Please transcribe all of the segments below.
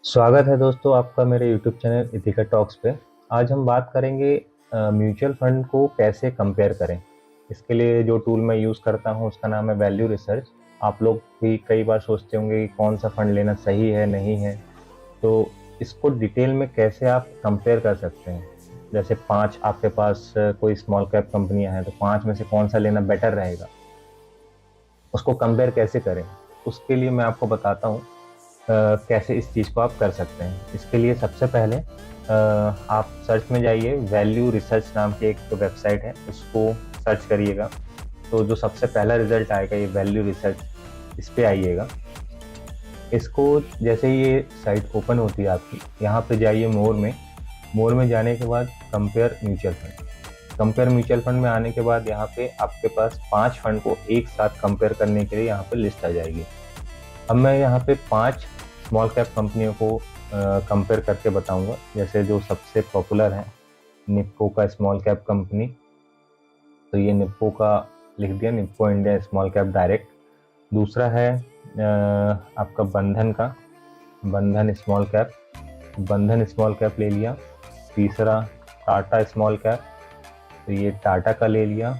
स्वागत है दोस्तों आपका मेरे YouTube चैनल इथिका टॉक्स पे। आज हम बात करेंगे म्यूचुअल फंड को कैसे कंपेयर करें। इसके लिए जो टूल मैं यूज़ करता हूँ उसका नाम है वैल्यू रिसर्च। आप लोग भी कई बार सोचते होंगे कि कौन सा फंड लेना सही है नहीं है, तो इसको डिटेल में कैसे आप कंपेयर कर सकते हैं। जैसे 5 आपके पास कोई स्मॉल कैप कंपनियां हैं, तो 5 में से कौन सा लेना बेटर रहेगा, उसको कंपेयर कैसे करें। उसके लिए मैं आपको बताता हूँ कैसे इस चीज़ को आप कर सकते हैं। इसके लिए सबसे पहले आप सर्च में जाइए, वैल्यू रिसर्च नाम की एक वेबसाइट है, उसको सर्च करिएगा। तो जो सबसे पहला रिजल्ट आएगा ये वैल्यू रिसर्च, इस पे आइएगा। इसको जैसे ही ये साइट ओपन होती है आपकी, यहाँ पे जाइए मोर में जाने के बाद compare mutual fund. Compare mutual fund में आने के बाद यहाँ पे आपके पास 5 फंड को एक साथ कंपेयर करने के लिए यहाँ पे लिस्ट आ जाएगी। अब मैं यहाँ पे 5 स्मॉल कैप कंपनियों को कंपेयर करके बताऊंगा। जैसे जो सबसे पॉपुलर है निप्पो का स्मॉल कैप कंपनी, तो ये निप्पो का लिख दिया, Nippon India small cap direct. दूसरा है आपका बंधन स्मॉल कैप ले लिया। तीसरा टाटा स्मॉल कैप, तो ये टाटा का ले लिया।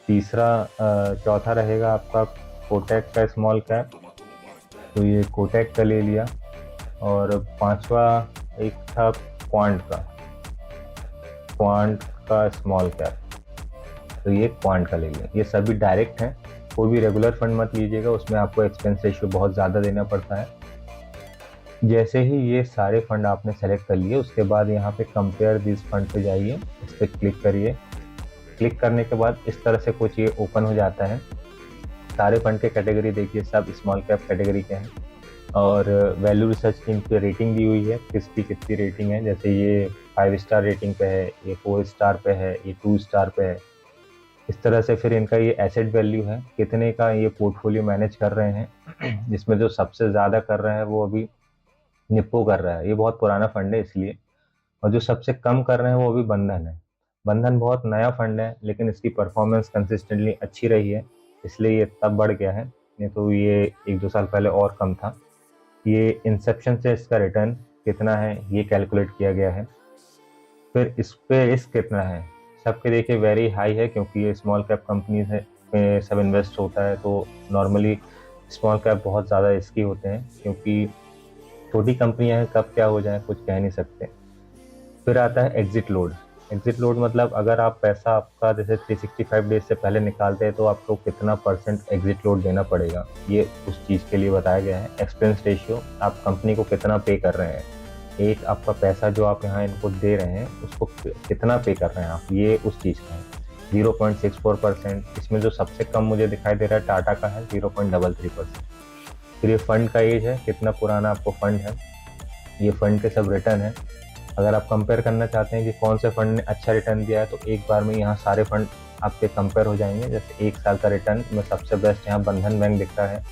तीसरा चौथा रहेगा आपका कोटक का स्मॉल कैप, तो ये कोटक का ले लिया। और पांचवा एक था क्वांट का स्मॉल कैप, तो ये क्वांट का ले लिया। ये सभी डायरेक्ट हैं, कोई भी रेगुलर फंड मत लीजिएगा, उसमें आपको एक्सपेंस रेशियो बहुत ज़्यादा देना पड़ता है। जैसे ही ये सारे फंड आपने सेलेक्ट कर लिए, उसके बाद यहाँ पे कंपेयर दिस फंड पे जाइए, इस पर क्लिक करिए। क्लिक करने के बाद इस तरह से कुछ ये ओपन हो जाता है। सारे फंड के कैटेगरी देखिए, सब स्मॉल कैप कैटेगरी के हैं। और वैल्यू रिसर्च की इन पे रेटिंग दी हुई है, किसकी कितनी रेटिंग है। जैसे ये 5 स्टार रेटिंग पे है, ये 4 स्टार पे है, ये 2 स्टार पे है। इस तरह से फिर इनका ये एसेट वैल्यू है, कितने का ये पोर्टफोलियो मैनेज कर रहे हैं। जिसमें जो सबसे ज़्यादा कर रहा है वो अभी निप्पो कर रहा है, ये बहुत पुराना फंड है इसलिए। और जो सबसे कम कर रहे हैं वो अभी बंधन है। बंधन बहुत नया फंड है, लेकिन इसकी परफॉर्मेंस कंसिस्टेंटली अच्छी रही है, इसलिए ये तब बढ़ गया है। नहीं तो ये 1-2 साल पहले और कम था। ये इंसेप्शन से इसका रिटर्न कितना है ये कैलकुलेट किया गया है। फिर इस पे रिस्क कितना है, सबके देखिए वेरी हाई है, क्योंकि ये स्मॉल कैप कंपनीज है, में सब इन्वेस्ट होता है, तो नॉर्मली स्मॉल कैप बहुत ज़्यादा रिस्की होते हैं, क्योंकि छोटी कंपनियां हैं, कब क्या हो जाए कुछ कह नहीं सकते। फिर आता है एग्जिट लोड। एग्जिट लोड मतलब अगर आप पैसा आपका जैसे 365 डेज से पहले निकालते हैं, तो आपको कितना परसेंट एग्जिट लोड देना पड़ेगा, ये उस चीज़ के लिए बताया गया है। एक्सपेंस रेशियो, आप कंपनी को कितना पे कर रहे हैं, एक आपका पैसा जो आप यहाँ इनको दे रहे हैं उसको कितना पे कर रहे हैं आप, ये उस चीज़ का है। 0.64%। इसमें जो सबसे कम मुझे दिखाई दे रहा है टाटा का है 0.33%। फिर ये फंड का एज है, कितना पुराना आपको फंड है, ये फंड के सब रिटर्न है। अगर आप कंपेयर करना चाहते हैं कि कौन से फंड ने अच्छा रिटर्न दिया है, तो एक बार में यहाँ सारे फंड आपके कंपेयर हो जाएंगे। जैसे 1 साल का रिटर्न में सबसे बेस्ट यहाँ बंधन बैंक दिख रहा है।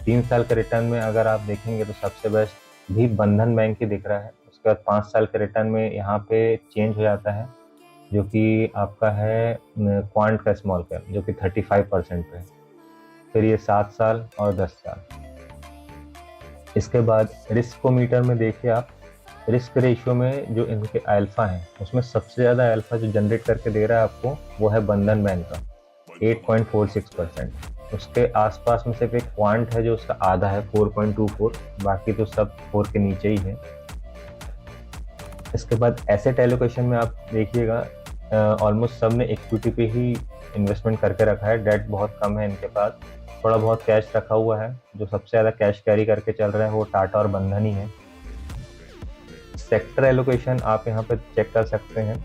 3 साल के रिटर्न में अगर आप देखेंगे तो सबसे बेस्ट भी बंधन बैंक ही दिख रहा है। उसके बाद 5 साल के रिटर्न में यहाँ पे चेंज हो जाता है, जो कि आपका है क्वांट का स्मॉल कैप, जो कि 35% पे है। फिर ये 7 साल और 10 साल। इसके बाद रिस्कोमीटर में देखिए आप, रिस्क रेशियो में जो इनके अल्फा हैं, उसमें सबसे ज़्यादा अल्फा जो जनरेट करके दे रहा है आपको, वो है बंधन बैंक का 8.46%। उसके आसपास में सिर्फ एक क्वांट है जो उसका आधा है 4.24, बाकी तो सब 4 के नीचे ही है। इसके बाद एसेट एलोकेशन में आप देखिएगा, ऑलमोस्ट सब ने इक्विटी पे ही इन्वेस्टमेंट करके रखा है, डेट बहुत कम है इनके पास, थोड़ा बहुत कैश रखा हुआ है। जो सबसे ज़्यादा कैश कैरी करके चल रहा है वो टाटा और बंधन ही है। सेक्टर एलोकेशन आप यहाँ पे चेक कर सकते हैं।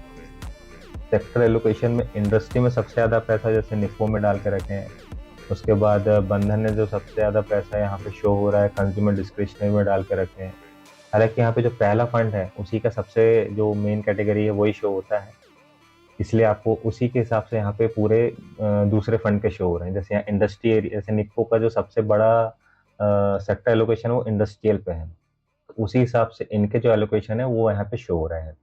सेक्टर एलोकेशन में इंडस्ट्री में सबसे ज़्यादा पैसा जैसे निप्पो में डाल के रखे हैं। उसके बाद बंधन ने जो सबसे ज़्यादा पैसा यहाँ पे शो हो रहा है कंज्यूमर डिस्क्रिशनरी में डाल के रखे हैं। हालांकि यहाँ पे जो पहला फंड है उसी का सबसे जो मेन कैटेगरी है वही शो होता है, इसलिए आपको उसी के हिसाब से यहाँ पे पूरे दूसरे फंड के शो हो रहे हैं। जैसे यहाँ इंडस्ट्री एरिया, जैसे निप्पो का जो सबसे बड़ा सेक्टर एलोकेशन है वो इंडस्ट्रियल पे है, तो उसी हिसाब से इनके जो एलोकेशन है वो यहाँ पे शो हो रहे हैं।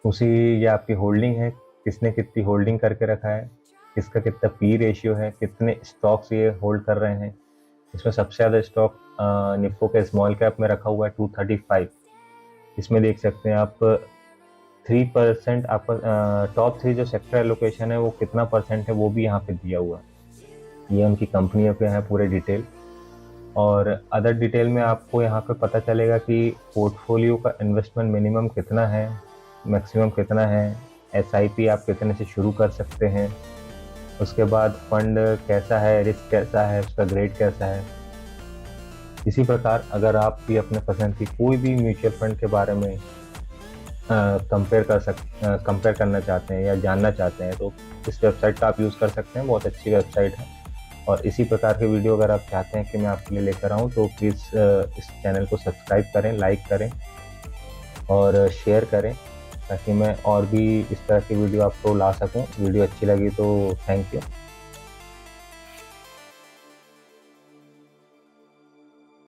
उसी ये आपकी होल्डिंग है, किसने कितनी होल्डिंग करके रखा है, किसका कितना पी रेशियो है, कितने स्टॉक्स ये होल्ड कर रहे हैं, इसमें सबसे ज़्यादा स्टॉक निफ्को के स्मॉल कैप में रखा हुआ है 235। इसमें देख सकते हैं आप 3% आपका टॉप 3 जो सेक्टर एलोकेशन है वो कितना परसेंट है वो भी यहाँ पे दिया हुआ है। ये उनकी कंपनियों पे है पूरे डिटेल। और अदर डिटेल में आपको यहाँ पे पता चलेगा कि पोर्टफोलियो का इन्वेस्टमेंट मिनिमम कितना है, मैक्सिमम कितना है, एसआईपी आप कितने से शुरू कर सकते हैं, उसके बाद फंड कैसा है, रिस्क कैसा है, उसका ग्रेड कैसा है। इसी प्रकार अगर आप भी अपने पसंद की कोई भी म्यूचुअल फंड के बारे में कंपेयर करना चाहते हैं या जानना चाहते हैं तो इस वेबसाइट का आप यूज़ कर सकते हैं। बहुत अच्छी वेबसाइट है। और इसी प्रकार के वीडियो अगर आप चाहते हैं कि मैं आपके लिए लेकर आऊँ तो प्लीज़ इस चैनल को सब्सक्राइब करें, लाइक करें और शेयर करें, ताकि मैं और भी इस तरह की वीडियो आपको ला सकूं। वीडियो अच्छी लगी तो थैंक यू।